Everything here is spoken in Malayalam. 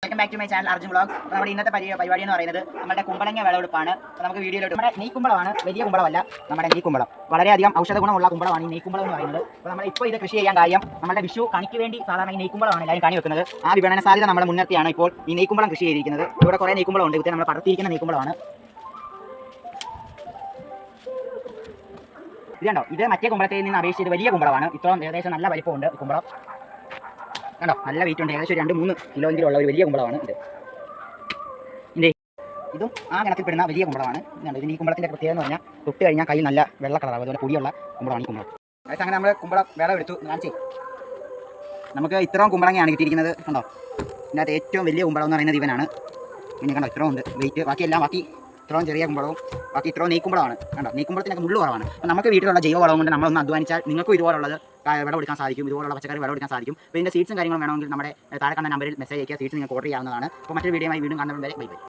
Welcome back to my channel Arjun vlogs. നമ്മുടെ ഇന്നത്തെ പരിപാടി എന്ന് പറയുന്നത് നമ്മുടെ കുമ്പളങ്ങ വിളവെടുപ്പാണ്. നമുക്ക് വീഡിയോയിലോട്ട് നമ്മുടെ നെയ്ക്കുമ്പളമാണ്, വലിയ കുമ്പളമല്ല, നമ്മുടെ നെയ്ക്കുമ്പളം. വളരെയധികം ഔഷധ ഗുണമുള്ള കുമ്പളമാണ് ഈ നെയ്ക്കുമ്പളം എന്ന് പറയുന്നത്. അപ്പോൾ നമ്മൾ ഇപ്പോൾ ഇത് കൃഷി ചെയ്യാൻ കാര്യം നമ്മുടെ വിഷു കണിക്ക് വേണ്ടി സാധാരണ ഈ നെയ്ക്കുമ്പളമാണ് എല്ലാവരും കണി വെക്കുന്നത്. ആ വിപണന സാധ്യത നമ്മളെ മുൻനിർത്തിയാണ് ഇപ്പോൾ ഈ നെയ്ക്കുമ്പളം കൃഷി ചെയ്തിരിക്കുന്നത്. ഇവിടെ കുറേ നെയ്ക്കുമ്പളം ഉണ്ട്. ഇത് നമ്മൾ പടർത്തിയിരിക്കുന്ന നെയ്ക്കുമ്പളമാണ്. ഇതുണ്ടോ, ഇത് മറ്റേ കുമ്പളത്തിൽ നിന്ന് അപേക്ഷിച്ച് വലിയ കുമ്പളമാണ്. ഇത്രയും ഏകദേശം നല്ല വലിപ്പമുണ്ട് ഈ കുമ്പളം. കണ്ടോ, നല്ല വെയിറ്റ് ഉണ്ട്. ഏകദേശം 2-3 കിലോയെങ്കിലും ഉള്ള ഒരു വലിയ കുമ്പളമാണ് ഇത്. ഇതും ആ ഗണത്തിൽപ്പെടുന്ന വലിയ കുമ്പളമാണ്. ഇതിന് ഈ കുമ്പളത്തിൻ്റെ പ്രത്യേകത എന്ന് പറഞ്ഞാൽ തൊട്ട് കഴിഞ്ഞാൽ കൈ നല്ല വെള്ള കളറാവും. അതുപോലെ പൊടിയുള്ള കുമ്പളമാണ് ഈ കുമ്പളം. അതായത് അങ്ങനെ നമ്മൾ കുമ്പളം വിളവെടുത്തു കാണിച്ചേ. നമുക്ക് ഇത്രയും കുമ്പളങ്ങയാണ് കിട്ടിയിരിക്കുന്നത്. കണ്ടോ, ഇതിനകത്ത് ഏറ്റവും വലിയ കുമ്പളം എന്ന് പറയുന്നത് ഇവനാണ്. പിന്നെ കണ്ടോ, ഇത്രയും ഉണ്ട് വെയിറ്റ്. ബാക്കി ഇത്രയും ചെറിയ കുമ്പളവും ബാക്കി ഇത്രയും നെയ്ക്കുമ്പളമാണ്. കണ്ടോ, നെയ്ക്കുമ്പളത്തിനൊക്കെ മുള്ളു കുറവാണ്. അപ്പോൾ നമുക്ക് വീട്ടിലുള്ള ജൈവ വളം കൊണ്ട് നമ്മളൊന്ന് അധ്വാനിച്ചാൽ നിങ്ങൾക്കും ഇതുപോലുള്ളത് വിളവെടുക്കാൻ സാധിക്കും. ഇതുപോലുള്ള പച്ചക്കറി വിളവെടുക്കാൻ സാധിക്കും. അപ്പോൾ ഇതിൻ്റെ സീഡ്സും കാര്യങ്ങളും വേണമെങ്കിൽ നമ്മുടെ താഴെ കണ്ട നമ്പറിൽ മെസ്സേജ് അയക്കുക. സീഡ്സ് നിങ്ങൾക്ക് ഓർഡർ ചെയ്യാവുന്നതാണ്. അപ്പോൾ മറ്റൊരു വീഡിയോയുമായി വീണ്ടും കാണുന്നവരെ ബൈ ബൈ.